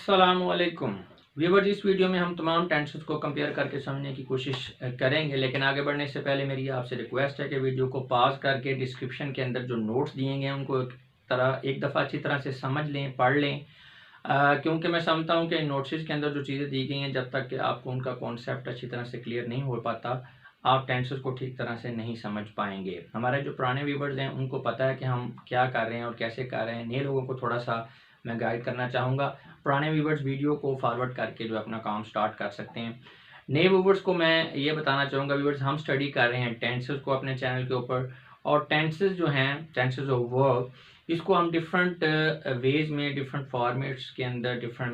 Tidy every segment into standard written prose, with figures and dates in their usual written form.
अस्सलामुअलैकुम व्यूअर्स, इस वीडियो में हम तमाम टेंसेस को कंपेयर करके समझने की कोशिश करेंगे। लेकिन आगे बढ़ने से पहले मेरी आपसे रिक्वेस्ट है कि वीडियो को पॉज करके डिस्क्रिप्शन के अंदर जो नोट्स दिए गए हैं उनको एक दफ़ा अच्छी तरह से समझ लें, पढ़ लें। क्योंकि मैं समझता हूँ कि नोट्स के अंदर जो चीज़ें दी गई हैं, जब तक कि आपको उनका कॉन्सेप्ट अच्छी तरह से क्लियर नहीं हो पाता, आप टेंसेस को ठीक तरह से नहीं समझ पाएंगे। हमारे जो पुराने व्यूवर्स हैं उनको पता है कि हम क्या कर रहे हैं और कैसे कर रहे हैं। नए लोगों को थोड़ा सा मैं गाइड करना चाहूँगा। पुराने व्यूवर्स वीडियो को फॉरवर्ड करके जो अपना काम स्टार्ट कर सकते हैं। नए व्यूवर्स को मैं ये बताना चाहूँगा, व्यूवर्स हम स्टडी कर रहे हैं टेंसेस को अपने चैनल के ऊपर, और टेंसेस जो हैं, टेंसेस ऑफ वर्ब, इसको हम डिफरेंट वेज में, डिफरेंट फॉर्मेट्स के अंदर, डिफरेंट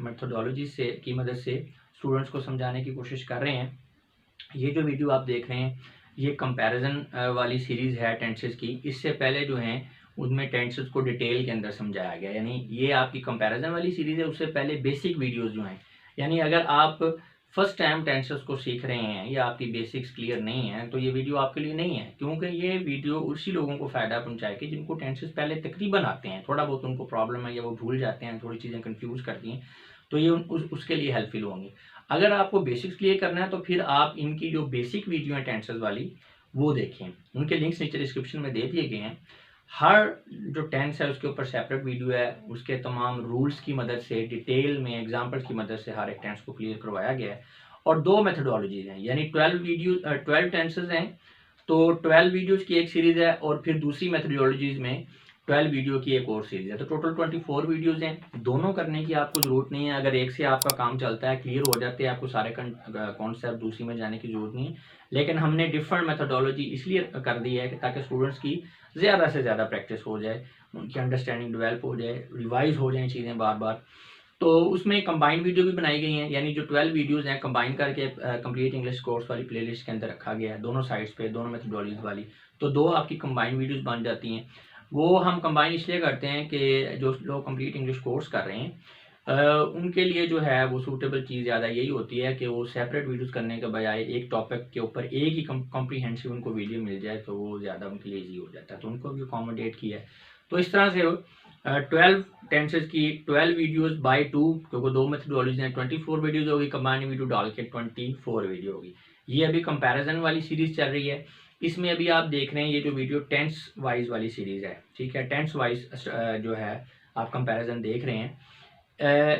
मेथोडोलॉजी से की मदद से स्टूडेंट्स को समझाने की कोशिश कर रहे हैं। ये जो वीडियो आप देख रहे हैं ये कंपैरिजन वाली सीरीज़ है टेंसेस की। इससे पहले जो हैं उनमें टेंसेस को डिटेल के अंदर समझाया गया, यानी ये आपकी कंपैरिजन वाली सीरीज़ है। उससे पहले बेसिक वीडियोस जो हैं, यानी अगर आप फर्स्ट टाइम टेंसेस को सीख रहे हैं या आपकी बेसिक्स क्लियर नहीं है तो ये वीडियो आपके लिए नहीं है, क्योंकि ये वीडियो उसी लोगों को फ़ायदा पहुंचाएगी जिनको टेंसेस पहले तकरीबन आते हैं। थोड़ा बहुत उनको प्रॉब्लम है या वो भूल जाते हैं, थोड़ी चीज़ें कन्फ्यूज़ करती हैं, तो ये उसके लिए हेल्पफुल होंगी। अगर आपको बेसिक्स क्लियर करना है तो फिर आप इनकी जो बेसिक वीडियो है टेंसेस वाली वो देखें। उनके लिंक्स नीचे डिस्क्रिप्शन में दे दिए गए हैं। हर जो टेंस है उसके ऊपर सेपरेट वीडियो है, उसके तमाम रूल्स की मदद से, डिटेल में एग्जांपल्स की मदद से हर एक टेंस को क्लियर करवाया गया है। और 2 मेथोडोलॉजीज हैं, यानी 12 टेंसेस हैं, तो 12 वीडियोज़ की एक सीरीज़ है, और फिर दूसरी मेथोडोलॉजीज़ में 12 वीडियो की एक और सीरीज़ है। तो टोटल 24 वीडियोज़ हैं। दोनों करने की आपको ज़रूरत नहीं है। अगर एक से आपका काम चलता है, क्लियर हो जाते हैं, आपको सारे कॉन्सेप्ट दूसरी में जाने की ज़रूरत नहीं है। लेकिन हमने डिफरेंट मेथोडोलॉजी इसलिए कर दी है कि ताकि स्टूडेंट्स की ज़्यादा से ज़्यादा प्रैक्टिस हो जाए, उनकी अंडरस्टैंडिंग डेवलप हो जाए, रिवाइज हो जाए चीज़ें बार बार। तो उसमें कंबाइंड वीडियो भी बनाई गई हैं, यानी जो 12 वीडियोस हैं कंबाइन करके कंप्लीट इंग्लिश कोर्स वाली प्लेलिस्ट के अंदर रखा गया है, दोनों साइड्स पे, दोनों मेथोडोलॉजीज वाली। तो 2 आपकी कंबाइंड वीडियोस बन जाती हैं। वो हम कंबाइन इसलिए करते हैं कि जो लोग कंप्लीट इंग्लिश कोर्स कर रहे हैं उनके लिए जो है वो सूटेबल चीज़ ज़्यादा यही होती है कि वो सेपरेट वीडियोस करने के बजाय एक टॉपिक के ऊपर एक ही कॉम्प्रीहेंसिव उनको वीडियो मिल जाए, तो वो ज़्यादा उनके लिए ईजी हो जाता है। तो उनको भी अकोमोडेट किया है। तो इस तरह से 12 टेंसेस की 12 वीडियोस बाय 2, क्योंकि 2 मेथोडोलॉजीज हैं, 24 वीडियोस होगी, कंबाइंड वीडियो डाल के 24 वीडियो होगी। ये अभी कंपैरिजन वाली सीरीज चल रही है। इसमें अभी आप देख रहे हैं ये जो वीडियो टेंस वाइज वाली सीरीज है, ठीक है। टेंस वाइज जो है आप कंपैरिजन देख रहे हैं।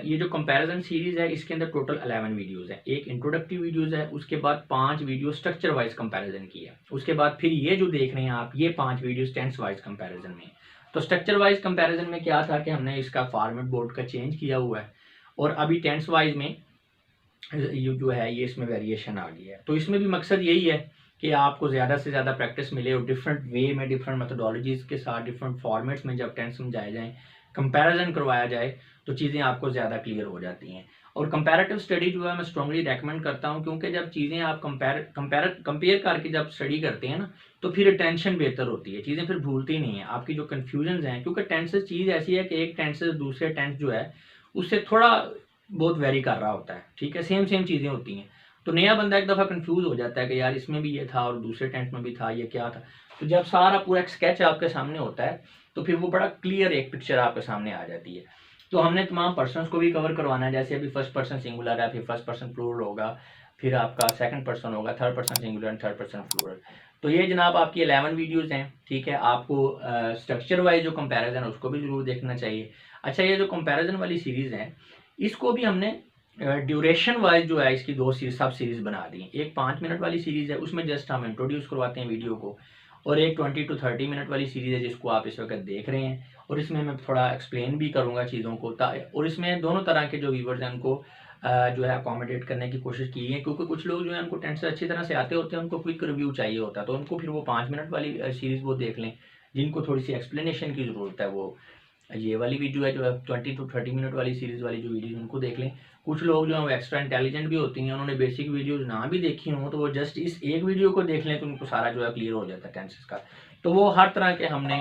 ये जो कंपैरिजन सीरीज है इसके अंदर टोटल 11 वीडियोस है। एक इंट्रोडक्टिव वीडियोस है, उसके बाद 5 वीडियो स्ट्रक्चर वाइज कंपैरिजन की है, उसके बाद फिर ये जो देख रहे हैं आप ये 5 वीडियोस टेंस वाइज कंपैरिजन में। तो स्ट्रक्चर वाइज कंपैरिजन में क्या था कि हमने इसका फॉर्मेट बोर्ड का चेंज किया हुआ है, और अभी टेंस वाइज में ये जो है ये इसमें वेरिएशन आ गया है। तो इसमें भी मकसद यही है कि आपको ज़्यादा से ज़्यादा प्रैक्टिस मिले, और डिफरेंट वे में, डिफरेंट मेथोडोलॉजीज़ के साथ, डिफरेंट फॉर्मेट्स में जब टेंस समझाए जाएँ, कंपैरिजन करवाया जाए, तो चीज़ें आपको ज़्यादा क्लियर हो जाती हैं। और कंपैरेटिव स्टडी जो है मैं स्ट्रांगली रेकमेंड करता हूँ, क्योंकि जब चीज़ें आप कंपेयर करके जब स्टडी करते हैं ना, तो फिर टेंशन बेहतर होती है, चीज़ें फिर भूलती नहीं है, आपकी जो कन्फ्यूजन हैं, क्योंकि टेंसेस चीज़ ऐसी है कि एक टेंस से दूसरे टेंस जो है उससे थोड़ा बहुत वेरी कर रहा होता है, ठीक है। सेम सेम चीज़ें होती हैं, तो नया बंदा एक दफ़ा कंफ्यूज हो जाता है कि यार इसमें भी ये था और दूसरे टेंस में भी था, ये क्या था। तो जब सारा पूरा एक स्केच आपके सामने होता है तो फिर वो बड़ा क्लियर एक पिक्चर आपके सामने आ जाती है। तो हमने तमाम पर्सन्स को भी कवर करवाना है, जैसे अभी फर्स्ट पर्सन सिंगुलर है, फिर फर्स्ट पर्सन प्लूरल होगा, फिर आपका सेकंड पर्सन होगा, third person singular and third person plural. तो ये जनाब आपकी 11 वीडियोज़ हैं, ठीक है। आपको स्ट्रक्चर वाइज जो कंपैरिजन है उसको भी ज़रूर देखना चाहिए। अच्छा, ये जो कंपैरिजन वाली सीरीज़ है इसको भी हमने ड्यूरेशन वाइज जो है इसकी 2 सब सीरीज़ बना दी। एक 5 मिनट वाली सीरीज़ है, उसमें जस्ट हम इंट्रोड्यूस करवाते हैं वीडियो को, और एक 20 to 30 मिनट वाली सीरीज़ है जिसको आप इस वक्त देख रहे हैं, और इसमें मैं थोड़ा एक्सप्लेन भी करूँगा चीज़ों को, और इसमें दोनों तरह के जो व्यूवर्स हैं उनको जो है अकोमोडेट करने की कोशिश की है, क्योंकि कुछ लोग जो है उनको टेंस अच्छी तरह से आते होते हैं, उनको क्विक रिव्यू चाहिए होता है, तो उनको फिर वो 5 मिनट वाली सीरीज़ वो देख लें। जिनको थोड़ी सी एक्सप्लेनेशन की ज़रूरत है वो ये वाली वीडियो है जो है 20 to 30 मिनट वाली सीरीज़ वाली जो वीडियो उनको देख लें। कुछ लोग जो है एक्स्ट्रा इंटेलिजेंट भी होती हैं, उन्होंने बेसिक वीडियोज़ ना भी देखी हों तो वो जस्ट इस एक वीडियो को देख लें तो उनको सारा जो है क्लियर हो जाता है टेंसेस का। तो वो हर तरह के हमने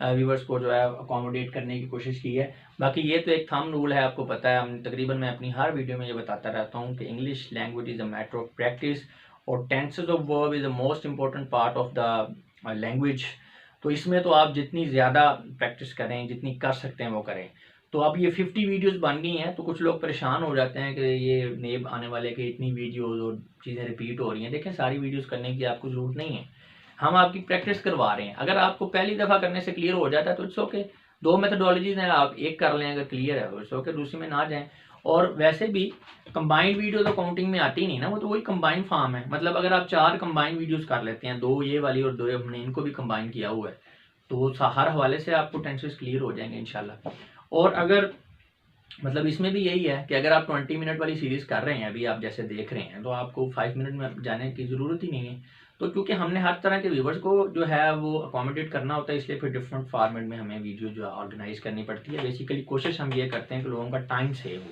व्यूवर्स को जो है अकोमोडेट करने की कोशिश की है। बाकी ये तो एक थंब रूल है, आपको पता है, हम तकरीबन मैं अपनी हर वीडियो में ये बताता रहता हूँ कि English language is a matter of practice, और tenses of verb is the most important part of the language. तो इसमें तो आप जितनी ज़्यादा प्रैक्टिस करें, जितनी कर सकते हैं वो करें। तो अब ये 50 वीडियोस बन गई हैं, तो कुछ लोग परेशान हो जाते हैं कि ये नेब आने वाले कि इतनी वीडियोस और चीज़ें रिपीट हो रही हैं। देखें, सारी वीडियोस करने की आपको ज़रूरत नहीं है, हम आपकी प्रैक्टिस करवा रहे हैं। अगर आपको पहली दफ़ा करने से क्लियर हो जाता है तो इट्स ओके, 2 मेथडोलॉजीज़ हैं, आप एक कर लें अगर क्लियर है, इट्स ओके, दूसरी में ना जाएँ। और वैसे भी कंबाइंड वीडियो तो काउंटिंग में आती नहीं ना, वो तो वही कंबाइंड फॉर्म है। मतलब अगर आप 4 कंबाइंड वीडियोस कर लेते हैं, 2 ये वाली और 2 हमने इनको भी कंबाइन किया हुआ है, तो हर हवाले से आपको टेंसेस क्लियर हो जाएंगे इंशाल्लाह। और अगर मतलब इसमें भी यही है कि अगर आप 20 मिनट वाली सीरीज़ कर रहे हैं, अभी आप जैसे देख रहे हैं, तो आपको 5 मिनट में जाने की ज़रूरत ही नहीं है। तो क्योंकि हमने हर तरह के व्यूवर्स को जो है वो अकोमोडेट करना होता है, इसलिए फिर डिफरेंट फॉर्मेट में हमें वीडियो जो है ऑर्गेनाइज करनी पड़ती है। बेसिकली कोशिश हम ये करते हैं कि लोगों का टाइम सेव हो,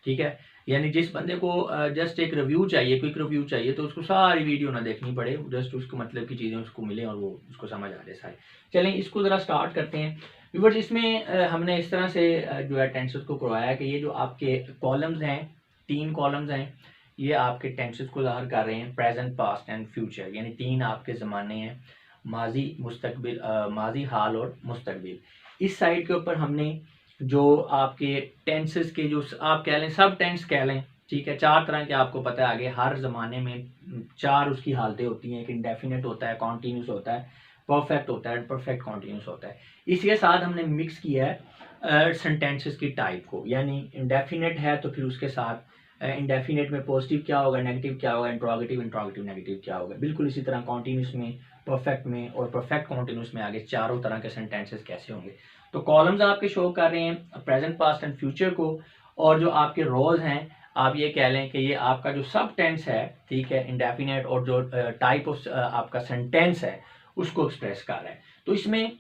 ठीक है। यानी जिस बंदे को जस्ट एक रिव्यू चाहिए, क्विक रिव्यू चाहिए, तो उसको सारी वीडियो ना देखनी पड़े, जस्ट उसको मतलब की चीज़ें उसको मिले और वो उसको समझ आ जाए सारी। चलें इसको ज़रा स्टार्ट करते हैं व्यूअर्स। इसमें हमने इस तरह से जो है टेंसेस को करवाया कि ये जो आपके कॉलम्स हैं, 3 कॉलम्स हैं, ये आपके टेंसेस को ज़ाहिर कर रहे हैं, प्रेजेंट, पास्ट एंड फ्यूचर, यानी 3 आपके ज़माने हैं, माजी, मुस्तकबिल, माजी, हाल और मुस्तकबिल। इस साइड के ऊपर हमने जो आपके टेंसेस के जो आप कह लें, सब टेंस कह लें, ठीक है, 4 तरह के आपको पता है। आगे हर ज़माने में 4 उसकी हालतें होती हैं, एक इंडेफिनेट होता है, कॉन्टीन्यूस होता है, परफेक्ट होता है, परफेक्ट कॉन्टीन्यूस होता है। इसके साथ हमने मिक्स किया है सेंटेंसेस की टाइप को, यानी इंडेफिनेट है तो फिर उसके साथ इंडेफिनेट में पॉजिटिव क्या होगा, नेगेटिव क्या होगा, इंट्रोगेटिव, इंट्रोगेटिव नेगेटिव क्या होगा। बिल्कुल इसी तरह कॉन्टीन्यूस में, परफेक्ट में और परफेक्ट कॉन्टीन्यूस में आगे चारों तरह के सेंटेंसेस कैसे होंगे। तो कॉलम्स आपके शो कर रहे हैं प्रेजेंट, पास्ट एंड फ्यूचर को, और जो आपके रोज हैं आप ये कह लें कि ये आपका जो सब टेंस है, ठीक है, इंडेफिनेट, और जो टाइप ऑफ आपका सेंटेंस है उसको एक्सप्रेस कर रहा है। तो इसमें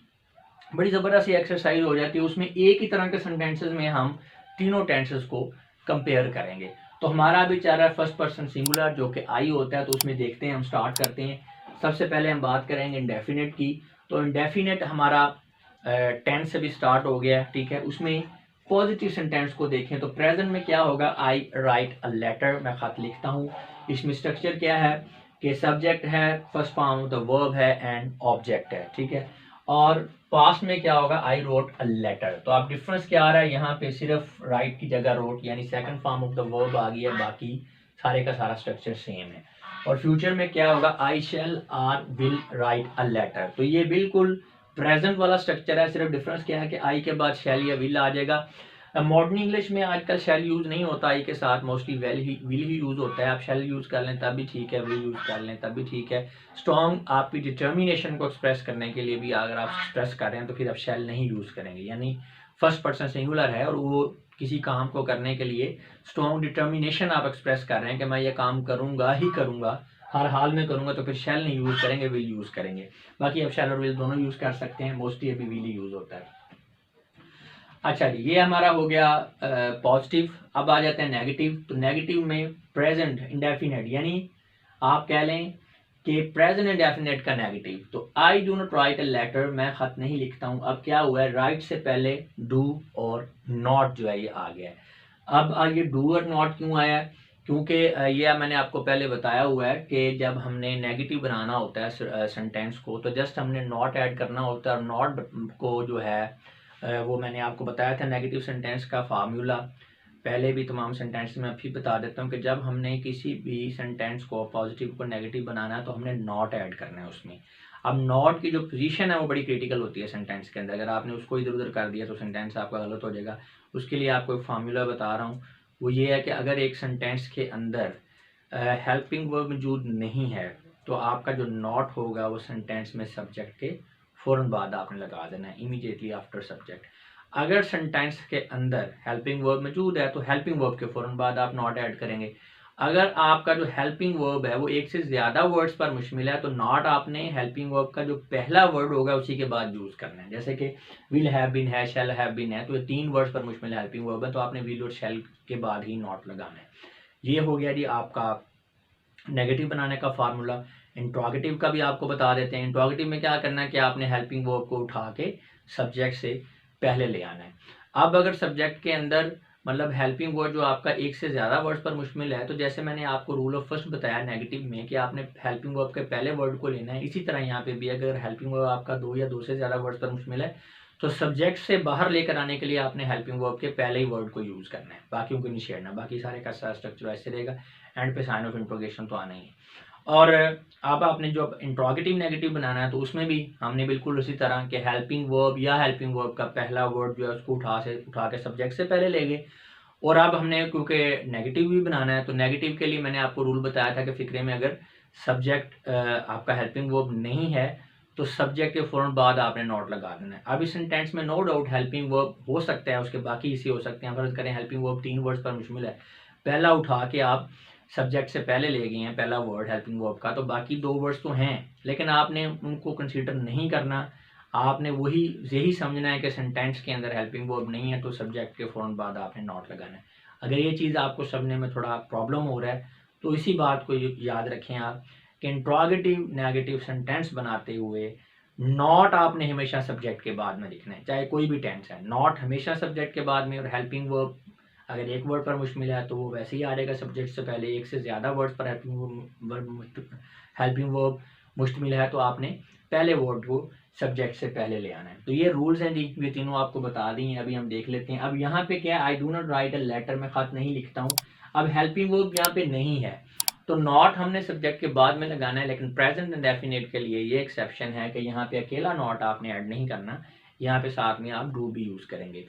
बड़ी ज़बरदस्त एक्सरसाइज हो जाती है, उसमें एक ही तरह के सेंटेंसेस में हम तीनों टेंसेस को कंपेयर करेंगे। तो हमारा अभी चल रहा है फर्स्ट पर्सन सिंगुलर जो कि आई होता है, तो उसमें देखते हैं, हम स्टार्ट करते हैं। सबसे पहले हम बात करेंगे इंडेफिनेट की। तो इंडेफिनेट हमारा टेंस से भी स्टार्ट हो गया, ठीक है। उसमें पॉजिटिव सेंटेंस को देखें तो प्रेजेंट में क्या होगा, आई राइट अ लेटर, मैं खत लिखता हूँ। इसमें स्ट्रक्चर क्या है कि सब्जेक्ट है, first form of the verb है एंड ऑब्जेक्ट है, ठीक है। और पास्ट में क्या होगा, आई रोट अ लेटर। तो आप डिफरेंस क्या आ रहा है यहाँ पे, सिर्फ राइट की जगह रोट, यानी second form of the verb आ गया, बाकी सारे का सारा स्ट्रक्चर सेम है। और फ्यूचर में क्या होगा, I shall or will write a letter. तो ये बिल्कुल प्रेजेंट वाला स्ट्रक्चर है, सिर्फ डिफरेंस क्या है कि आई के बाद शैल या विल आ जाएगा। मॉडर्न इंग्लिश में आजकल शैल यूज़ नहीं होता आई के साथ, मोस्टली विल ही यूज़ होता है। आप शैल यूज़ कर लें तब भी ठीक है, विल यूज़ कर लें तब भी ठीक है। स्ट्रॉन्ग आपकी डिटर्मिनेशन को एक्सप्रेस करने के लिए भी अगर आप एक्सप्रेस कर रहे हैं तो फिर आप शैल नहीं यूज़ करेंगे, यानी फर्स्ट पर्सन सिंगुलर है और वो किसी काम को करने के लिए स्ट्रॉन्ग डिटर्मिनेशन आप एक्सप्रेस कर रहे हैं कि मैं ये काम करूँगा ही करूँगा, हर हाल में करूँगा, तो फिर शैल नहीं यूज़ करेंगे, विल यूज़ करेंगे। बाकी आप शैल और विल दोनों यूज़ कर सकते हैं, मोस्टली अभी विल ही यूज़ होता है। अच्छा जी, ये हमारा हो गया पॉजिटिव। अब आ जाते हैं नेगेटिव। तो नेगेटिव में प्रेजेंट इंडेफिनेट, यानी आप कह लें कि प्रेजेंट इंडेफिनेट का नेगेटिव। तो I do not write a letter, मैं खत नहीं लिखता हूँ। अब क्या हुआ है, राइट से पहले डू और नॉट जो है ये आ गया है। अब ये डू और नॉट क्यों आया है, क्योंकि ये मैंने आपको पहले बताया हुआ है कि जब हमने नेगेटिव बनाना होता है सेंटेंस को, तो जस्ट हमने नॉट ऐड करना होता है। और नॉट को जो है वो मैंने आपको बताया था नेगेटिव सेंटेंस का फार्मूला, पहले भी तमाम सेंटेंस में अभी बता देता हूँ कि जब हमने किसी भी सेंटेंस को पॉजिटिव को नेगेटिव बनाना है तो हमने नॉट ऐड करना है उसमें। अब नॉट की जो पोजीशन है वो बड़ी क्रिटिकल होती है सेंटेंस के अंदर, अगर आपने उसको इधर उधर कर दिया तो सेंटेंस आपका गलत हो जाएगा। उसके लिए आपको एक फार्मूला बता रहा हूँ, वो ये है कि अगर एक सेंटेंस के अंदर हेल्पिंग वर्ब मौजूद नहीं है तो आपका जो नॉट होगा वो सेंटेंस में सब्जेक्ट के फ़ौरन बाद आपने लगा देना है, इमीडिएटली आफ्टर सब्जेक्ट। अगर सेंटेंस के अंदर हेल्पिंग वर्ब मौजूद है तो हेल्पिंग वर्ब के फ़ौरन बाद आप नॉट ऐड करेंगे। अगर आपका जो हेल्पिंग वर्ब है वो एक से ज़्यादा वर्ड्स पर मुश्तमिल है तो नॉट आपने हेल्पिंग वर्ब का जो पहला वर्ड होगा उसी के बाद यूज़ करना है। जैसे कि विल हैव बीन है, शैल हैव बीन है, तो ये 3 वर्ड्स पर मुश्तमिल हेल्पिंग वर्ब है, तो आपने विल और शैल के बाद ही नॉट लगाना है। ये हो गया जी आपका नेगेटिव बनाने का फार्मूला। इंट्रोगेटिव का भी आपको बता देते हैं। इंट्रोगेटिव में क्या करना है कि आपने हेल्पिंग वर्ब को उठा के सब्जेक्ट से पहले ले आना है। अब अगर सब्जेक्ट के अंदर मतलब हेल्पिंग वर्ड जो आपका एक से ज़्यादा वर्ड्स पर मुश्तमिल है, तो जैसे मैंने आपको रूल ऑफ फर्स्ट बताया नेगेटिव में कि आपने हेल्पिंग वर्ब के पहले वर्ड को लेना है, इसी तरह यहाँ पे भी अगर हेल्पिंग वर्ब आपका 2 या 2 से ज़्यादा वर्ड्स पर मुश्तमिल है तो सब्जेक्ट से बाहर लेकर आने के लिए आपने हेल्पिंग वर्ब के पहले ही वर्ड को यूज़ करना है, बाकी उनको नहीं छेड़ना। बाकी सारे का सारा स्ट्रक्चर ऐसे रहेगा, एंड पे साइन ऑफ इंट्रोगेशन तो आना ही है। और अब आपने जो इंट्रोगेटिव नेगेटिव बनाना है तो उसमें भी हमने बिल्कुल उसी तरह के हेल्पिंग वर्ब या हेल्पिंग वर्ब का पहला वर्ड जो है उसको उठा के सब्जेक्ट से पहले ले गए। और अब हमने क्योंकि नेगेटिव भी बनाना है तो नेगेटिव के लिए मैंने आपको रूल बताया था कि फ़िक्रे में अगर सब्जेक्ट आपका हेल्पिंग वर्ब नहीं है तो सब्जेक्ट के फ़ौरन बाद आपने नॉट लगा देना है। अब इस सेंटेंस में नो डाउट हेल्पिंग वर्ब हो सकता है, उसके बाकी इसी हो सकते हैं। फर्ज करें हेल्पिंग वर्ब 3 वर्ड्स पर मुश्तमिल है, पहला उठा के आप सब्जेक्ट से पहले ले गए हैं पहला वर्ड हेल्पिंग वर्ब का, तो बाकी 2 वर्ड्स तो हैं लेकिन आपने उनको कंसीडर नहीं करना। आपने वही यही समझना है कि सेंटेंस के अंदर हेल्पिंग वर्ब नहीं है तो सब्जेक्ट के फ़ौरन बाद आपने नॉट लगाना है। अगर ये चीज़ आपको समझने में थोड़ा प्रॉब्लम हो रहा है तो इसी बात को याद रखें आप कि इंट्रोगेटिव नेगेटिव सेंटेंस बनाते हुए नॉट आपने हमेशा सब्जेक्ट के बाद में लिखना है, चाहे कोई भी टेंस है। नॉट हमेशा सब्जेक्ट के बाद में, और हेल्पिंग वर्ब अगर एक वर्ड पर मुश्तमिल है तो वो वैसे ही आ जाएगा सब्जेक्ट से पहले। एक से ज़्यादा वर्ड्स पर हेल्पिंग वर्ब मुश्तमिल है तो आपने पहले वर्ड को सब्जेक्ट से पहले ले आना है। तो ये रूल्स हैं जी, ये तीनों आपको बता दी हैं। अभी हम देख लेते हैं। अब यहाँ पे क्या है, I do not write a letter, मैं ख़त नहीं लिखता हूँ। अब हेल्पिंग वर्ब यहाँ पे नहीं है तो नॉट हमने सब्जेक्ट के बाद में लगाना है, लेकिन प्रेजेंट इंडेफिनिट के लिए ये एक्सेप्शन है कि यहाँ पे अकेला नॉट आपने ऐड नहीं करना, यहाँ पे साथ में आप डू भी यूज़ करेंगे।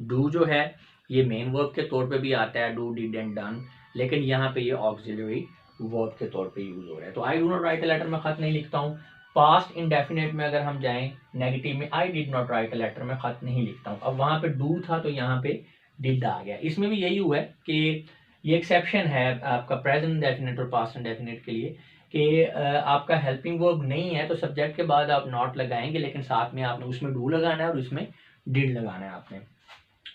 डू जो है ये मेन वर्ब के तौर पे भी आता है, डू डिड एंड डन, लेकिन यहाँ पे ये ऑक्सिलरी वर्ब के तौर पे यूज़ हो रहा है। तो I do not write a letter, मैं ख़त नहीं लिखता हूँ। पास्ट इंडेफिनिट में अगर हम जाएं नेगेटिव में, I did not write a letter, मैं ख़त नहीं लिखता हूँ। अब वहाँ पे डू था तो यहाँ पे डिड आ गया। इसमें भी यही हुआ है कि ये एक्सेप्शन है आपका प्रेजेंट इंडेफिनिट और पास्ट इंडेफिनिट के लिए कि आपका हेल्पिंग वर्ब नहीं है तो सब्जेक्ट के बाद आप नॉट लगाएंगे, लेकिन साथ में आपने उसमें डू लगाना है और उसमें डिड लगाना है आपने।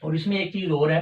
और इसमें एक चीज़ और है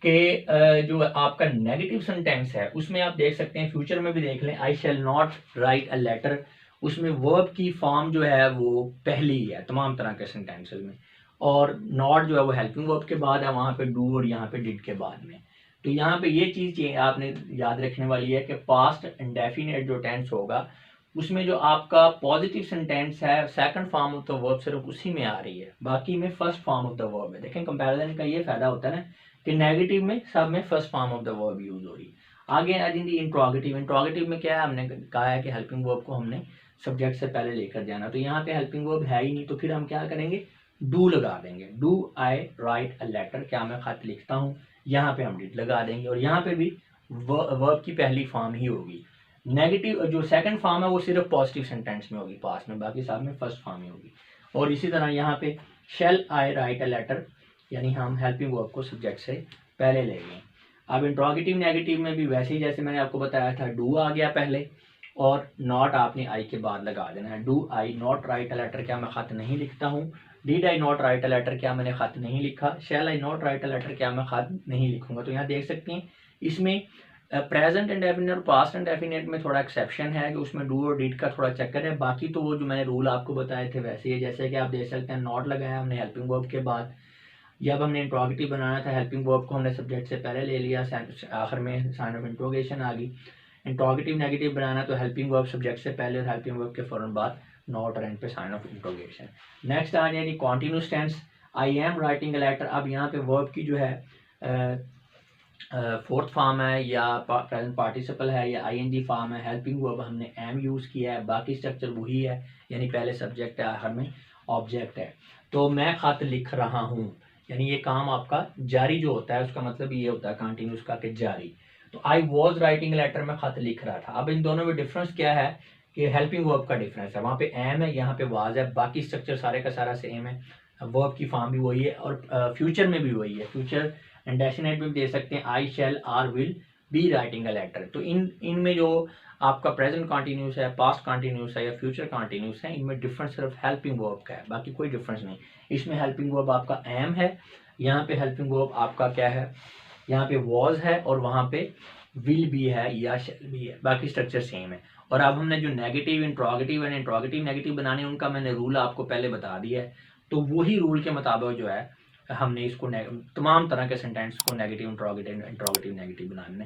कि जो आपका नेगेटिव सेंटेंस है उसमें आप देख सकते हैं, फ्यूचर में भी देख लें, I shall not write a letter, उसमें वर्ब की फॉर्म जो है वो पहली है तमाम तरह के सेंटेंसेस में, और नॉट जो है वो हेल्पिंग वर्ब के बाद है, वहाँ पे डू और यहाँ पे डिड के बाद में। तो यहाँ पे ये चीज़ आपने याद रखने वाली है कि पास्ट इंडेफिनिट जो टेंस होगा उसमें जो आपका पॉजिटिव सेंटेंस है second form of the verb सिर्फ उसी में आ रही है, बाकी में first form of the verb है। देखें कंपैरिजन का ये फायदा होता है ना कि नेगेटिव में सब में first form of the verb use हो रही है। आगे आ जाएंगे इंट्रोगेटिव। इंट्रोगेटिव में क्या है, हमने कहा है कि हेल्पिंग वर्ब को हमने सब्जेक्ट से पहले लेकर जाना, तो यहाँ पे हेल्पिंग वर्ब है ही नहीं तो फिर हम क्या करेंगे, डू लगा देंगे। Do I write a letter, क्या मैं खत लिखता हूँ, यहाँ पे हम डिड लगा देंगे और यहाँ पे भी वर्ब की पहली फॉर्म ही होगी। नेगेटिव जो सेकंड फॉर्म है वो सिर्फ पॉजिटिव सेंटेंस में होगी पास्ट में, बाकी सब में फर्स्ट फॉर्म ही होगी। और इसी तरह यहाँ पे shall I write a letter, यानी हम हेल्पिंग वर्ब को सब्जेक्ट से पहले ले गए। अब इंट्रोगेटिव नेगेटिव में भी वैसे ही जैसे मैंने आपको बताया था, डू आ गया पहले और नॉट आपने आई के बाद लगा देना है। Do I not write a letter, क्या मैं खत नहीं लिखता हूँ। Did I not write a letter, क्या मैंने खत नहीं लिखा। Shall I not write a letter, क्या मैं खत नहीं लिखूंगा। तो यहाँ देख सकते हैं इसमें प्रेजेंट इंडेफिनिट और पास्ट इंडेफिनिट में थोड़ा एक्सेप्शन है कि उसमें डू और डिड का थोड़ा चक्कर है, बाकी तो वो जो मैंने रूल आपको बताए थे वैसे ही, जैसे कि आप देख सकते हैं नॉट लगाया हमने हेल्पिंग वर्ब के बाद। जब हमने इंट्रोगेटिव बनाना था हेल्पिंग वर्ब को हमने सब्जेक्ट से पहले ले लिया, आखिर में साइन ऑफ इंट्रोगेशन आ गई। इंट्रोगेटिव नेगेटिव बनाना तो हेल्पिंग वर्ब सब्जेक्ट से पहले और हेल्पिंग वर्ब के फौरन बाद नॉट और एंड पे साइन ऑफ इंट्रोगेशन। नेक्स्ट आ जाएगी continuous tense. I am writing a letter, अब यहाँ पे वर्ब की जो है फोर्थ फॉर्म है या प्रेजेंट पार्टिसिपल है या आईएनजी फॉर्म है। हेल्पिंग वर्ब हमने एम यूज़ किया है, बाकी स्ट्रक्चर वही है, यानी पहले सब्जेक्ट है आखिर में ऑब्जेक्ट है। तो मैं खत लिख रहा हूँ, यानी ये काम आपका जारी जो होता है उसका मतलब ये होता है कंटिन्यूस का कि जारी। तो आई वॉज राइटिंग लेटर, में खत लिख रहा था। अब इन दोनों में डिफरेंस क्या है कि हेल्पिंग वर्ब का डिफरेंस है, वहाँ पे एम है यहाँ पे वाज है, बाकी स्ट्रक्चर सारे का सारा सेम है, वर्ब की फॉर्म भी वही है और फ्यूचर में भी वही है। फ्यूचर इंडेफिनिट में भी दे सकते हैं, I shall or will be writing a letter. तो इनमें जो आपका प्रेजेंट कॉन्टिन्यूस है, पास्ट कॉन्टिन्यूस है या फ्यूचर कॉन्टिन्यूस है, इनमें डिफरेंस सिर्फ हेल्पिंग वर्ब का है, बाकी कोई डिफरेंस नहीं। इसमें हेल्पिंग वर्ब आपका एम है, यहाँ पे हेल्पिंग वर्ब आपका क्या है, यहाँ पे वॉज है और वहाँ पे विल भी है या शैल भी है, बाकी स्ट्रक्चर सेम है। और अब हमने जो negative interrogative and interrogative negative बनाने उनका मैंने रूल आपको पहले बता दिया है, तो वही रूल के मुताबिक जो है हमने इसको तमाम तरह के सेंटेंस को नेगेटिव इंट्रोगेटिव नेगेटिव बनाने।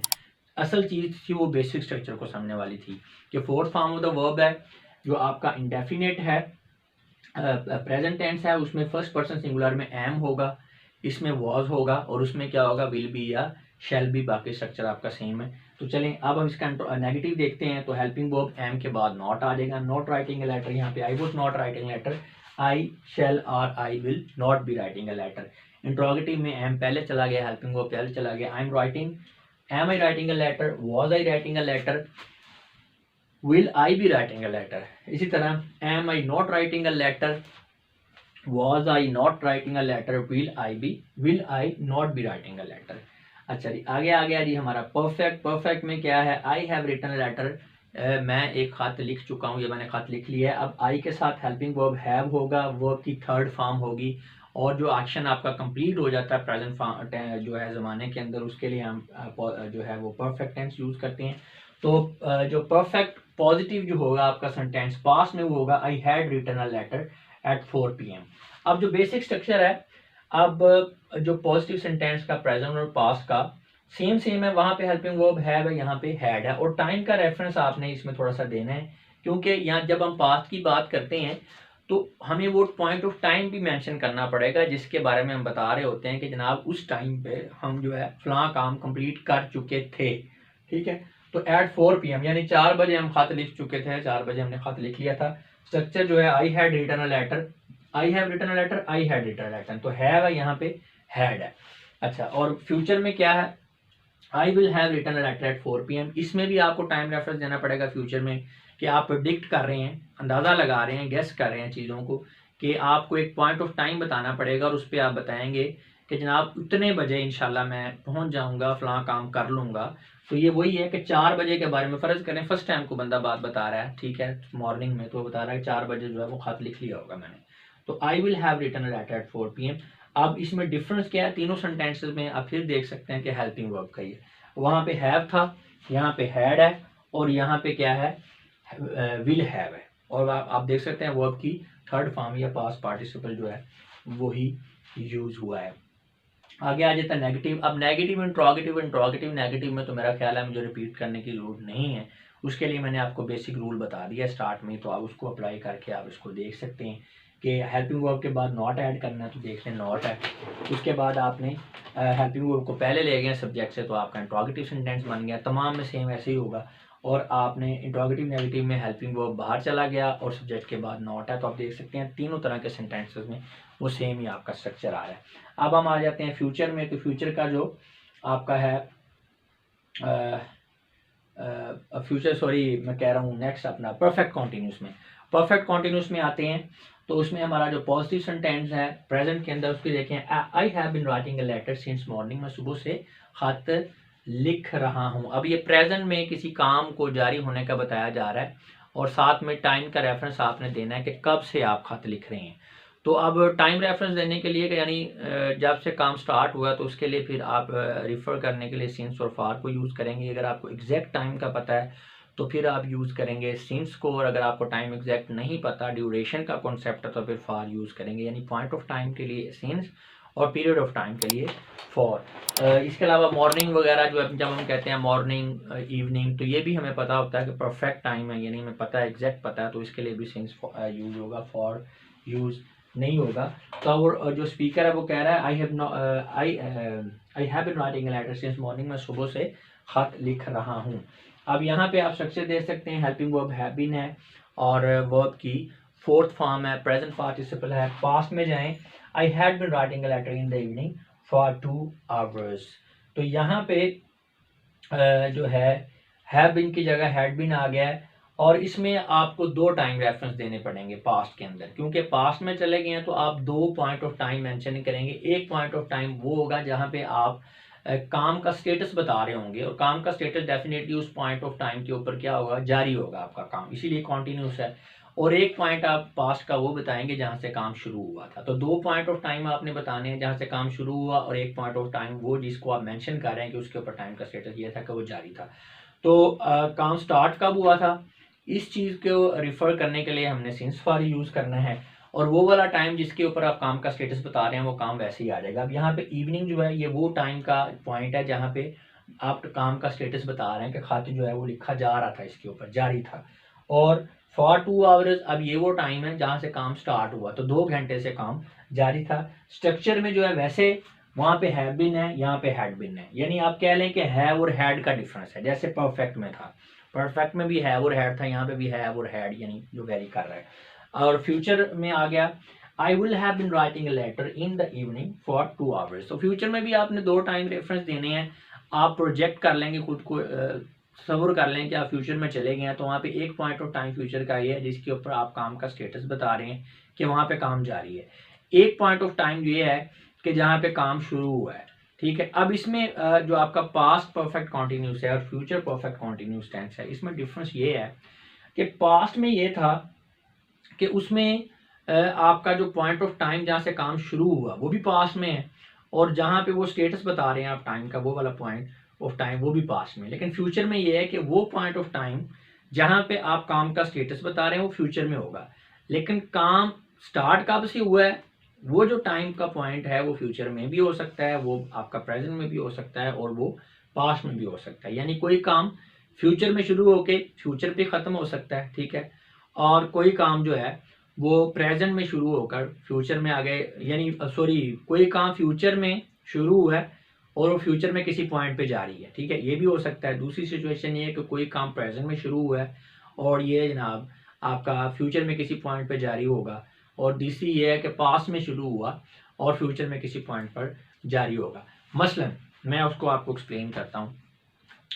असल चीज़ थी वो बेसिक स्ट्रक्चर को समझने वाली थी कि fourth form of the verb है जो आपका इंडेफिनेट है, प्रेजेंट टेंस है उसमें फर्स्ट पर्सन सिंगुलर में एम होगा, इसमें वॉज होगा और उसमें क्या होगा विल बी या शैल बी, बाकी स्ट्रक्चर आपका सेम है। तो चलें अब हम इसका नेगेटिव देखते हैं। तो हेल्पिंग वर्ब एम के बाद नॉट आ जाएगा, नॉट राइटिंग ए लेटर, यहाँ पे I would not writing letter, I shall or I will not be writing a letter. Interrogative में एम पहले चला गया, हेल्पिंग वर्ब पहले चला गया, I am writing, am I writing a letter, was I writing a letter, will I be writing a letter. इसी तरह am I not writing a letter, was I not writing a letter, will I not be writing a letter। अच्छा जी आगे आ गया जी हमारा perfect. Perfect में क्या है, I have written letter, मैं एक खत लिख चुका हूँ, ये मैंने खत लिख लिया है। अब आई के साथ हेल्पिंग वर्ब हैव होगा, वर्ब की थर्ड फॉर्म होगी और जो एक्शन आपका कंप्लीट हो जाता है प्रेजेंट फॉर्म जो है ज़माने के अंदर, उसके लिए हम जो है वो परफेक्ट टेंस यूज़ करते हैं। तो जो परफेक्ट पॉजिटिव जो होगा आपका सेंटेंस पास्ट में वो होगा I had written a letter at 4 PM। अब जो बेसिक स्ट्रक्चर है, अब जो पॉजिटिव सेंटेंस का प्रेजेंट और पास्ट का सेम है, वहां पे हेल्पिंग वर्ब है, यहाँ पे हैड है। और टाइम का रेफरेंस आपने इसमें थोड़ा सा देना है, क्योंकि यहाँ जब हम पास्ट की बात करते हैं तो हमें वो पॉइंट ऑफ टाइम भी मेंशन करना पड़ेगा जिसके बारे में हम बता रहे होते हैं कि जनाब उस टाइम पे हम जो है फलां काम कंप्लीट कर चुके थे। ठीक है, तो एट 4 PM यानी 4 बजे हम खत लिख चुके थे, 4 बजे हमने खत लिख लिया था। स्ट्रक्चर जो है I had written a letter, I have written a letter, I had written a letter, तो हैव है यहाँ पे हैड है। अच्छा, और फ्यूचर में क्या है, I will have written a letter at 4 PM। इसमें भी आपको टाइम रेफरेंस देना पड़ेगा फ्यूचर में कि आप प्रिडिक्ट कर रहे हैं, अंदाज़ा लगा रहे हैं, गेस कर रहे हैं चीज़ों को, कि आपको एक पॉइंट ऑफ टाइम बताना पड़ेगा और उस पर आप बताएंगे कि जनाब उतने बजे इंशाल्लाह मैं पहुंच जाऊंगा, फलां काम कर लूँगा। तो ये वही है कि 4 बजे के बारे में फ़र्ज़ करें फर्स्ट टाइम को बंदा बात बता रहा है, ठीक है, मॉर्निंग में, तो बता रहा है 4 बजे जो है वो खत लिख लिया होगा मैंने। तो I will have written a letter at 4 PM। अब इसमें डिफरेंस क्या है, तीनों सेंटेंसेस में आप फिर देख सकते हैं कि हेल्पिंग वर्ब का ही है। वहाँ पे हैव था, यहाँ पे हैड है और यहाँ पे क्या है विल हैव है। और आप देख सकते हैं वर्ब की थर्ड फॉर्म या पास्ट पार्टिसिपल जो है वही यूज हुआ है। आगे आ जाता है नेगेटिव। अब नेगेटिव इंट्रोगेटिव नेगेटिव में तो मेरा ख्याल है मुझे रिपीट करने की जरूरत नहीं है, उसके लिए मैंने आपको बेसिक रूल बता दिया स्टार्ट में, तो आप उसको अप्लाई करके आप इसको देख सकते हैं कि हेल्पिंग वर्ब के बाद नॉट ऐड करना है, तो देख लें नॉट है। उसके बाद आपने हेल्पिंग वर्ब को पहले ले गए सब्जेक्ट से, तो आपका इंट्रोगेटिव सेंटेंस बन गया। तमाम में सेम ऐसे ही होगा। और आपने इंट्रोगेटिव नेगेटिव में हेल्पिंग वर्ब बाहर चला गया और सब्जेक्ट के बाद नॉट है, तो आप देख सकते हैं तीनों तरह के सेंटेंसेस में वो सेम ही आपका स्ट्रक्चर आ रहा है। अब हम आ जाते हैं फ्यूचर में। तो फ्यूचर का जो आपका है फ्यूचर, सॉरी मैं कह रहा हूँ नेक्स्ट अपना परफेक्ट कॉन्टिन्यूस में। परफेक्ट कॉन्टिन्यूस में आते हैं तो उसमें हमारा जो पॉजिटिव सेंटेंस है प्रेजेंट के अंदर, उसकी देखें, I have been writing a letter since morning, मैं सुबह से खत लिख रहा हूँ। अब ये प्रेजेंट में किसी काम को जारी होने का बताया जा रहा है और साथ में टाइम का रेफरेंस आपने देना है कि कब से आप खत लिख रहे हैं। तो अब टाइम रेफरेंस देने के लिए यानी जब से काम स्टार्ट हुआ, तो उसके लिए फिर आप रिफ़र करने के लिए सिंस और फार को यूज़ करेंगे। अगर आपको एग्जैक्ट टाइम का पता है तो फिर आप यूज़ करेंगे सिंस को, और अगर आपको टाइम एग्जैक्ट नहीं पता, ड्यूरेशन का कॉन्सेप्ट है, तो फिर फार यूज़ करेंगे। यानी पॉइंट ऑफ टाइम के लिए सिंस और पीरियड ऑफ टाइम के लिए फॉर। इसके अलावा मॉर्निंग वगैरह जो जब हम कहते हैं मॉर्निंग इवनिंग, तो ये भी हमें पता होता है कि परफेक्ट टाइम है, यानी हमें पता है एग्जैक्ट पता है, तो इसके लिए भी सिंस यूज़ होगा, फॉर यूज़ नहीं होगा। तो वो जो स्पीकर है वो कह रहा है I have been writing a letter since morning, मैं सुबह से खत लिख रहा हूँ। अब यहाँ पे आप स्ट्रक्चर दे सकते हैं, हेल्पिंग वर्ब हैव बीन है और वर्ब की फोर्थ फॉर्म है, प्रेजेंट पार्टिसिपल है। पास्ट में जाएं, I had been writing a letter in the evening for 2 hours। तो यहाँ पे जो है हैव बीन की जगह हैड बीन आ गया है और इसमें आपको 2 टाइम रेफरेंस देने पड़ेंगे पास्ट के अंदर, क्योंकि पास्ट में चले गए हैं तो आप 2 पॉइंट ऑफ टाइम मेंशन करेंगे। एक पॉइंट ऑफ टाइम वो होगा जहां पे आप काम का स्टेटस बता रहे होंगे और काम का स्टेटस डेफिनेटली उस पॉइंट ऑफ टाइम के ऊपर क्या होगा, जारी होगा आपका काम, इसीलिए कॉन्टिन्यूस है। और एक पॉइंट आप पास्ट का वो बताएंगे जहां से काम शुरू हुआ था। तो 2 पॉइंट ऑफ टाइम आपने बताने हैं जहां से काम शुरू हुआ और एक पॉइंट ऑफ टाइम वो जिसको आप मेंशन कर रहे हैं कि उसके ऊपर टाइम का स्टेटस ये था कि वो जारी था। तो काम स्टार्ट कब हुआ था, इस चीज़ को रिफ़र करने के लिए हमने सिंस फॉर यूज़ करना है और वो वाला टाइम जिसके ऊपर आप काम का स्टेटस बता रहे हैं वो काम वैसे ही आ जाएगा। अब यहाँ पे इवनिंग जो है ये वो टाइम का पॉइंट है जहाँ पे आप काम का स्टेटस बता रहे हैं कि खत जो है वो लिखा जा रहा था, इसके ऊपर जारी था। और फॉर 2 आवर्स, अब ये वो टाइम है जहाँ से काम स्टार्ट हुआ, तो 2 घंटे से काम जारी था। स्ट्रक्चर में जो है वैसे वहाँ पे हैव बीन है, यहाँ पे हैड बीन है, यानी आप कह लें कि हैव और हैड का डिफरेंस है, जैसे परफेक्ट में था, परफेक्ट में भी हैव और हैड था, यहाँ पे भी हैव और हैड यानी जो वेरी कर रहा है। और फ्यूचर में आ गया I will have been writing a letter in the evening for 2 hours. तो फ्यूचर में भी आपने 2 टाइम रेफरेंस देने हैं। आप प्रोजेक्ट कर लेंगे खुद को, सब्र कर लें कि आप फ्यूचर में चले गए हैं, तो वहाँ पे एक पॉइंट ऑफ टाइम फ्यूचर का ये है जिसके ऊपर आप काम का स्टेटस बता रहे हैं कि वहाँ पे काम जारी है। एक पॉइंट ऑफ टाइम ये है कि जहाँ पे काम शुरू हुआ है, ठीक है। अब इसमें जो आपका पास्ट परफेक्ट कॉन्टिन्यूस है और फ्यूचर परफेक्ट कॉन्टिन्यूस टेंस है, इसमें डिफरेंस ये है कि पास्ट में ये था कि उसमें आपका जो पॉइंट ऑफ टाइम जहाँ से काम शुरू हुआ वो भी पास्ट में है, और जहाँ पे वो स्टेटस बता रहे हैं आप टाइम का, वो वाला पॉइंट ऑफ टाइम वो भी पास्ट में। लेकिन फ्यूचर में ये है कि वो पॉइंट ऑफ टाइम जहाँ पे आप काम का स्टेटस बता रहे हैं वो फ्यूचर में होगा, लेकिन काम स्टार्ट कब से हुआ है वो जो टाइम का पॉइंट है वो फ्यूचर में भी हो सकता है, वो आपका प्रेजेंट में भी हो सकता है, और वो पास्ट में भी हो सकता है। यानी कोई काम फ्यूचर में शुरू होके फ्यूचर पे ख़त्म हो सकता है, ठीक है, और कोई काम जो है वो प्रेजेंट में शुरू होकर फ्यूचर में आ गए, यानी सॉरी, कोई काम फ्यूचर में शुरू हुआ है और वो फ्यूचर में किसी पॉइंट पे जा रही है, ठीक है, ये भी हो सकता है। दूसरी सिचुएशन ये है कि कोई काम प्रेजेंट में शुरू हुआ है और ये जनाब आपका फ्यूचर में किसी पॉइंट पे जारी होगा, और तीसरी ये है कि पास्ट में शुरू हुआ और फ्यूचर में किसी पॉइंट पर जारी होगा। मसलन मैं उसको आपको एक्सप्लेन करता हूँ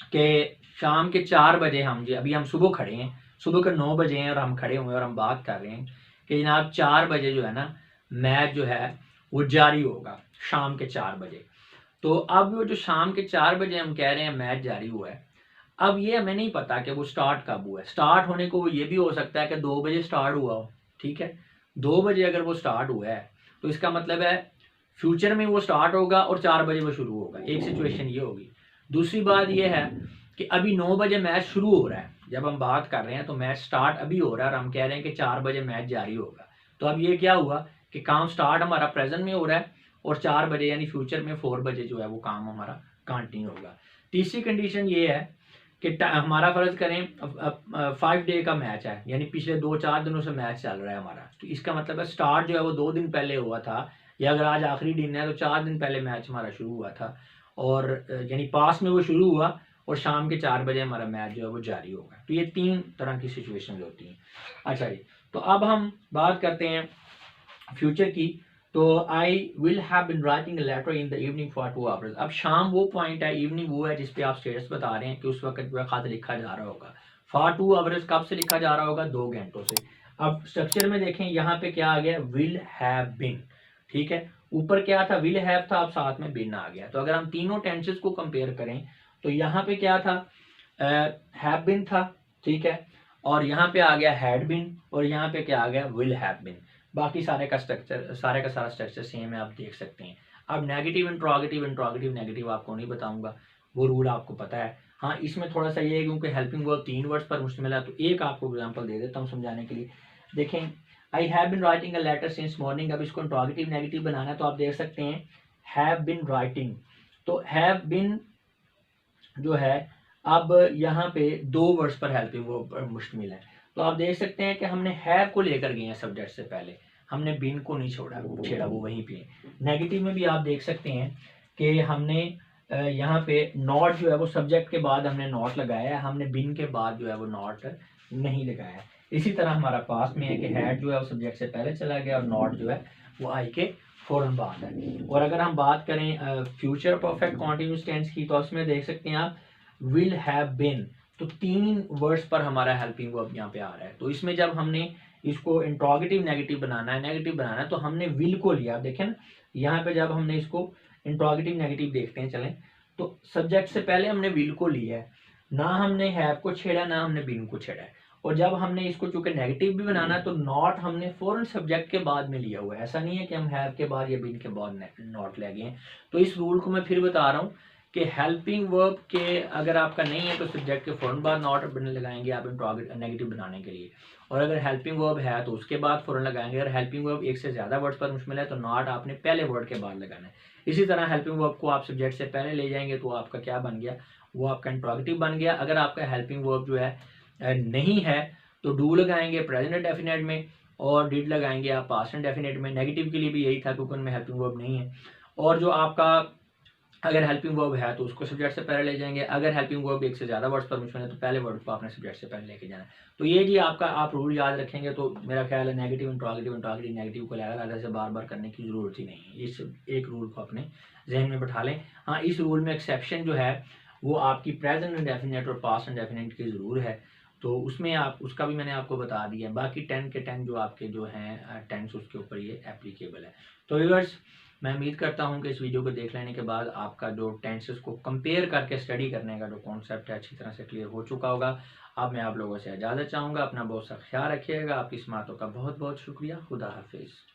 कि शाम के 4 बजे हम जी, अभी हम सुबह खड़े हैं, सुबह के 9 बजे हैं और हम खड़े हुए हैं और हम बात कर रहे हैं कि जनाब 4 बजे जो है ना मैच जो है वो जारी होगा, शाम के 4 बजे। तो अब वो जो शाम के 4 बजे हम कह रहे हैं मैच जारी हुआ है, अब ये हमें नहीं पता कि वो स्टार्ट कब हुआ है। स्टार्ट होने को ये भी हो सकता है कि 2 बजे स्टार्ट हुआ हो, ठीक है, 2 बजे अगर वो स्टार्ट हुआ है तो इसका मतलब है फ्यूचर में वो स्टार्ट होगा और 4 बजे वो शुरू होगा, एक सिचुएशन ये होगी। दूसरी बात ये है कि अभी 9 बजे मैच शुरू हो रहा है, जब हम बात कर रहे हैं तो मैच स्टार्ट अभी हो रहा है और हम कह रहे हैं कि 4 बजे मैच जारी होगा। तो अब ये क्या हुआ कि काम स्टार्ट हमारा प्रेजेंट में हो रहा है और 4 बजे यानी फ्यूचर में 4 बजे जो है वो काम हमारा कंटिन्यू होगा। तीसरी कंडीशन ये है कि हमारा फ़र्ज़ करें 5 डे का मैच है, यानी पिछले 2-4 दिनों से मैच चल रहा है हमारा, तो इसका मतलब है स्टार्ट जो है वो 2 दिन पहले हुआ था, या अगर आज आखिरी दिन है तो 4 दिन पहले मैच हमारा शुरू हुआ था, और यानी पास में वो शुरू हुआ और शाम के 4 बजे हमारा मैच जो है वो जारी होगा। तो ये 3 तरह की सिचुएशन होती हैं। अच्छा जी, तो अब हम बात करते हैं फ्यूचर की। तो I will have been writing a letter in the evening for 2 hours. अब शाम वो पॉइंट है, इवनिंग वो है जिस पे आप स्टेटस बता रहे हैं कि उस वक्त जो है खत लिखा जा रहा होगा। फॉर 2 आवर्स कब से लिखा जा रहा होगा? 2 घंटों से। अब स्ट्रक्चर में देखें, यहाँ पे क्या आ गया? विल हैव बीन, ठीक है। ऊपर क्या था? विल हैव था, अब साथ में बिन आ गया। तो अगर हम तीनों टेंसेस को कंपेयर करें तो यहाँ पे क्या था? हैव बीन था, ठीक है, और यहाँ पे आ गया हैड बीन, और यहाँ पे क्या आ गया? Will have been. बाकी सारे का सारा स्ट्रक्चर सेम है, आप देख सकते हैं। अब नेगेटिव इंट्रोगेटिव नेगेटिव आपको नहीं बताऊंगा, वो रूल आपको पता है। हाँ, इसमें थोड़ा सा ये है क्योंकि हेल्पिंग वर्ब 3 वर्ड्स पर मुश्तमिल है, तो एक आपको एग्जांपल दे देता हूँ समझाने के लिए। देखें, I have been writing a letter since morning. अब इसको इंट्रोगेटिव नेगेटिव बनाना है तो आप देख सकते हैं हैव बिन राइटिंग, तो हैव बिन जो है अब यहाँ पे 2 वर्ड्स पर हेल्पिंग वर्ब पर मुश्तमिल है। तो आप देख सकते हैं कि हमने हैव को लेकर गए हैं सब्जेक्ट से पहले, हमने बिन को नहीं छेड़ा, वो वहीं पे। नेगेटिव में भी आप देख सकते हैं कि हमने यहाँ पे नॉट जो है वो सब्जेक्ट के बाद हमने नॉट लगाया है, हमने बिन के बाद जो है वो नॉट नहीं लगाया है। इसी तरह हमारा पास में है कि हैड जो है वो सब्जेक्ट से पहले चला गया और नॉट जो है वो आई के फौरन बाद है। और अगर हम बात करें फ्यूचर परफेक्ट कॉन्टिन्यूस टेंस की, तो उसमें देख सकते हैं आप विल हैव बीन, तो 3 वर्ड्स पर हमारा हेल्पिंग वर्ब यहाँ पे आ रहा है। तो इसमें जब हमने इसको इंट्रोगेटिव नेगेटिव बनाना है तो हमने विल को लिया। देखें ना, यहाँ पे जब हमने इसको इंट्रोगेटिव नेगेटिव देखते हैं, चलें, तो सब्जेक्ट से पहले हमने विल को लिया है, ना हमने हैव को छेड़ा ना हमने बीन को छेड़ा है। और जब हमने इसको चूंकि नेगेटिव भी बनाना है तो नॉट हमने फौरन सब्जेक्ट के बाद में लिया हुआ है, ऐसा नहीं है कि हम हैव के बाद या बीन के बाद नॉट ले गए हैं। तो इस रूल को मैं फिर बता रहा हूँ कि हेल्पिंग वर्ब के अगर आपका नहीं है तो सब्जेक्ट के फौरन बाद नॉट लगाएंगे आप नेगेटिव बनाने के लिए, और अगर हेल्पिंग वर्ब है तो उसके बाद फौरन लगाएंगे। अगर हेल्पिंग वर्ब एक से ज़्यादा वर्ड्स पर मुश्तमिल है तो नॉट आपने पहले वर्ड के बाद लगाना है। इसी तरह हेल्पिंग वर्ब को आप सब्जेक्ट से पहले ले जाएंगे तो आपका क्या बन गया? वो आपका इंट्रोगेटिव बन गया। अगर आपका हेल्पिंग वर्ब जो है नहीं है तो डू लगाएंगे प्रेजेंट डेफिनेट में और डिड लगाएंगे आप पास्ट इंडेफिनिट में। नेगेटिव के लिए भी यही था क्योंकि उनमें हेल्पिंग वर्ब नहीं है। और जो आपका अगर हेल्पिंग वर्ब है तो उसको सब्जेक्ट से पहले ले जाएंगे, अगर हेल्पिंग वर्ब एक से ज़्यादा वर्ड्स पर मिशन है तो पहले वर्ड को आपने सब्जेक्ट से पहले लेके जाना है। तो ये जी आपका आप रूल याद रखेंगे तो मेरा ख्याल है नेगेटिव इंट्रोगेटिव इंट्रोगेटिव नेगेटिव को लगा लगा से बार बार करने की ज़रूरत ही नहीं है। इस एक रूल को अपने जहन में बैठा लें। हाँ, इस रूल में एक्सेप्शन जो है वो आपकी प्रेजेंट इंडेफिनिट और पास्ट इंडेफिनिट की ज़रूर है, तो उसमें आप उसका भी मैंने आपको बता दिया है। बाकी 10 के 10 जो आपके जो हैं टेंस उसके ऊपर ये एप्लीकेबल है। तो व्यूअर्स, मैं उम्मीद करता हूँ कि इस वीडियो को देख लेने के बाद आपका जो टेंसेस को कंपेयर करके स्टडी करने का जो कॉन्सेप्ट है अच्छी तरह से क्लियर हो चुका होगा। अब मैं आप लोगों से इजाज़त चाहूँगा। अपना बहुत सा ख्याल रखिएगा। आपकी समातों का बहुत बहुत शुक्रिया। खुदा हाफिज़।